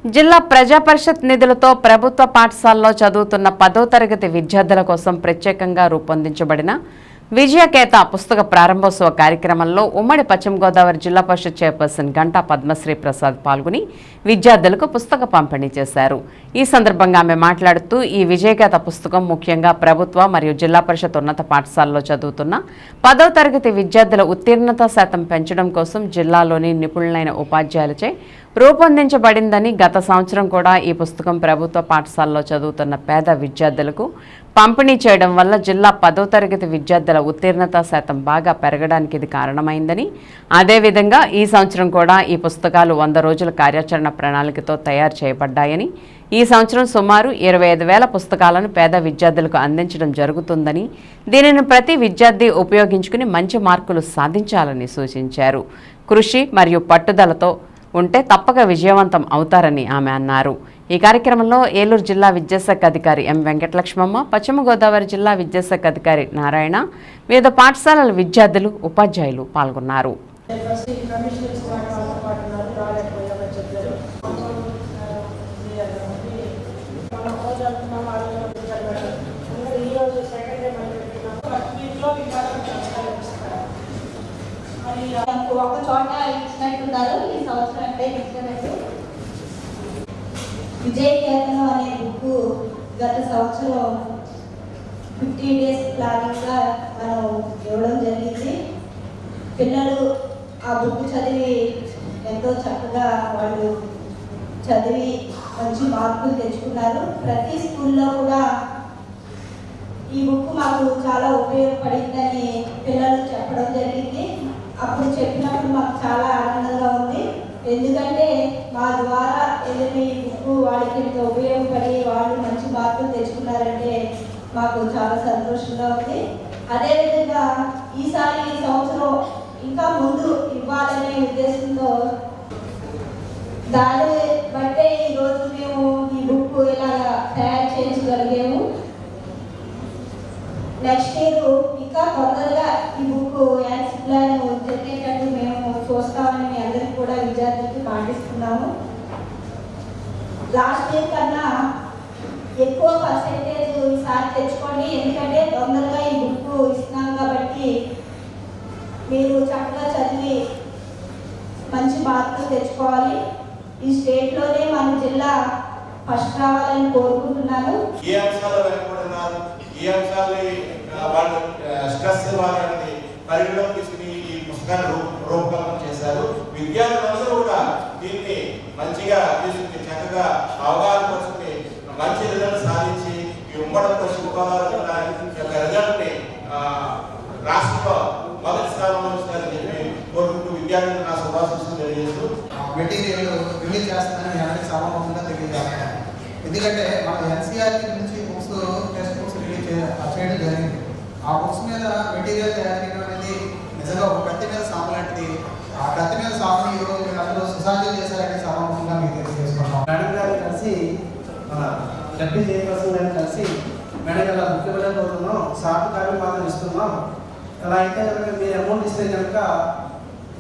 జిల్లా ప్రజా పరిషత్ నిధులతో ప్రభుత్వ పాఠశాలలో చదువుతున్న 10వ తరగతి విద్యార్థుల కోసం ప్రత్యేకంగా రూపొందించబడిన విజయకేత పుస్తక ప్రారంభోత్సవ కార్యక్రమంలో ఉమ్మడి పశ్చిమ గోదావరి జిల్లా పరిషత్ చైర్పర్సన్ గంటా పద్మశ్రీ ప్రసాద్ పాల్గొని విద్యార్థులకు పుస్తక పంపిణీ చేశారు. ఈ సందర్భంగా ఆమె మాట్లాడుతూ ఈ విజయకేత పుస్తకం ముఖ్యంగా ప్రభుత్వ మరియు జిల్లా పరిషత్ ఉన్నత పాఠశాలలో చదువుతున్న 10వ తరగతి విద్యార్థుల ఉత్తీర్ణత శాతం పెంచడం కోసం జిల్లాలోని నిపుణులైన ఉపాధ్యాయులచే రూపొందించబడిందని, గత సంవత్సరం కూడా ఈ పుస్తకం ప్రభుత్వ పాఠశాలలో చదువుతున్న పేద విద్యార్థులకు పంపిణీ చేయడం వల్ల జిల్లా 10వ తరగతి విద్యార్థుల ఉత్తీర్ణత శాతం బాగా పెరగడానికి ఇది కారణమైందని, అదేవిధంగా ఈ సంవత్సరం కూడా ఈ పుస్తకాలు 100 రోజుల కార్యాచరణ ప్రణాళికతో తయారు చేయబడ్డాయని, ఈ సంవత్సరం సుమారు 25,000 పుస్తకాలను పేద విద్యార్థులకు అందించడం జరుగుతుందని, దీనిని ప్రతి విద్యార్థి ఉపయోగించుకుని మంచి మార్కులు సాధించాలని సూచించారు. కృషి మరియు పట్టుదలతో ఉంటే తప్పక విజయవంతం అవుతారని ఆమె అన్నారు. ఈ కార్యక్రమంలో ఏలూరు జిల్లా విద్యాశాఖ అధికారి ఎం వెంకటలక్ష్మమ్మ, పశ్చిమ గోదావరి జిల్లా విద్యాశాఖ అధికారి నారాయణ, వివిధ పాఠశాలల విద్యార్థులు, ఉపాధ్యాయులు పాల్గొన్నారు. ఒక చోట ఇచ్చినట్టున్నారు. ఈ సంవత్సరం అంటే ఇచ్చినట్టు విజయకేతనం అనే బుక్ గత సంవత్సరం 50 days ప్లానింగ్గా మనం ఇవ్వడం జరిగింది. పిల్లలు ఆ బుక్ చదివి ఎంతో చక్కగా వాళ్ళు చదివి మంచి మార్కులు తెచ్చుకున్నారు. ప్రతి స్కూల్లో కూడా ఈ బుక్ మాకు చాలా ఉపయోగపడిందని పిల్లలు చెప్పడం జరిగింది. అప్పుడు చెప్పినప్పుడు మాకు చాలా ఆనందంగా ఉంది. ఎందుకంటే మా ద్వారా ఏదైనా ఈ బుక్ వాళ్ళకి ఎంత ఉపయోగపడి వాళ్ళు మంచి మార్కులు తెచ్చుకున్నారంటే మాకు చాలా సంతోషంగా ఉంది. అదేవిధంగా ఈ సంవత్సరం ఇంకా ముందు ఇవ్వాలనే ఉద్దేశంతో దాని బట్టే ఈరోజు మేము ఈ బుక్ ఇలా తయారు చేయించగలిగాము. నెక్స్ట్ ఇయర్ ఇంకా తొందరగా ఈ బుక్ యాక్షన్ ప్లాన్ జరిగేటట్టు మేము చూస్తామని మీ అందరికీ కూడా విద్యార్థులకు పాటిస్తున్నాము. లాస్ట్ ఇయర్ కన్నా ఎక్కువ పర్సెంటేజ్ ఈసారి తెచ్చుకోండి. ఎందుకంటే తొందరగా ఈ బుక్ ఇస్తున్నాం కాబట్టి మీరు చక్కగా చదివి మంచి మార్కులు తెచ్చుకోవాలి. ఈ స్టేట్లోనే మన జిల్లా ఫస్ట్ రావాలని కోరుకుంటున్నాను. ఏ అంశాలు వెనుకబడినారు, ఏ అంశాలని వాళ్ళు స్ట్రెస్ ఇవ్వాలని పరిగణలోకి తీసుకుని ఈ పుస్తకాన్ని రూపకల్పన చేశారు. విద్యార్థులందరూ కూడా దీన్ని మంచిగా తీసుకుని చక్కగా అవగాహన పరుచుకుని మంచి రిజల్ట్ సాధించి ఈ ఉమ్మడి పశ్చిమ గోదావరి యొక్క రిజల్ట్ని రాష్ట్రంలో మొదటి స్థానంలో ఉంచుతారని చెప్పి కోరుకుంటూ విద్యార్థులకు నా శుభాశీస్సులు తెలియజేస్తూ మెటీరియల్ రిలీజ్ చేస్తానని అందరికీ సభాముఖంగా తెలియజేస్తాను. ఎందుకంటే మన ఎన్సీఆర్టీ నుంచి బుక్స్ టెక్స్ట్ బుక్స్ రిలీజ్ చేయడం జరిగింది. ఆ బుక్స్ మీద మెటీరియల్ తయారు చేయడం అనేది నిజంగా ఒక కత్తి మీద సాము లాంటిది. ఆ కత్తి మీద సాముని ఈరోజు మీరు అందరూ సుసాధ్యం చేశారని సభాముఖంగా మీకు తెలియజేసుకుంటాం. మేడం గారు కలిసి మన డెప్యూటీ చైర్పర్సన్ గారిని కలిసి మేడం గారు బుక్ ఇవ్వలేకపోతున్నాం, సాఫ్ట్ కాపీ మాత్రం ఇస్తున్నాం, అలా అయితే కనుక మీరు అమౌంట్ ఇస్తే కనుక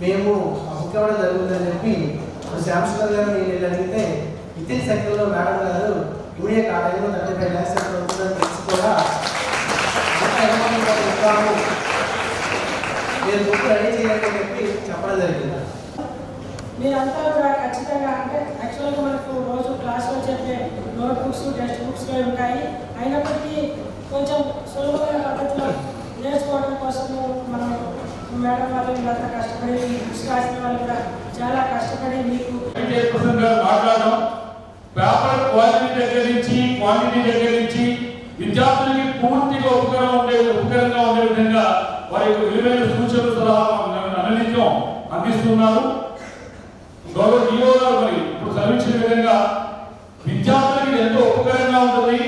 మేము ఆ బుక్ ఇవ్వడం జరుగుతుందని చెప్పి ఇప్పుడు శ్యామసుందర్ గారు నేను అడిగితే వితిన్ సెకండ్లో మేడం గారు ఇమీడియట్ ఆ టైంలో 35 lakhs అవుతుందని తెలిసి కూడా ఇస్తాము, మీరు బుక్ రెడీ చేయాలని చెప్పి చెప్పడం జరిగింది. మీరంతా కూడా ఖచ్చితంగా అంటే యాక్చువల్గా మనకు రోజు క్లాస్లో చెప్పే నోట్ బుక్స్ టెక్స్ట్ బుక్స్ ఉంటాయి. అయినప్పటికీ కొంచెం సులభమైన పద్ధతిలో నేర్చుకోవడం కోసము మనం మేడం వాళ్ళు వీళ్ళంతా కష్టపడి బుక్స్ రాసిన వాళ్ళు కూడా చాలా కష్టపడి మీకు మాట్లాడడం పేపర్ క్వాలిటీ దగ్గర నుంచి క్వాంటిటీ దగ్గర నుంచి విద్యార్థులకి పూర్తిగా ఉపకరంగా ఉండే విధంగా వారి యొక్క విలువైన సూచనలు సలహాలు అనలిత్యం అందిస్తున్నారు. గౌరవ ఈఓ గారు మరి ఇప్పుడు చదివించిన విధంగా విద్యార్థులకి ఎంతో ఉపకరంగా ఉంటుంది.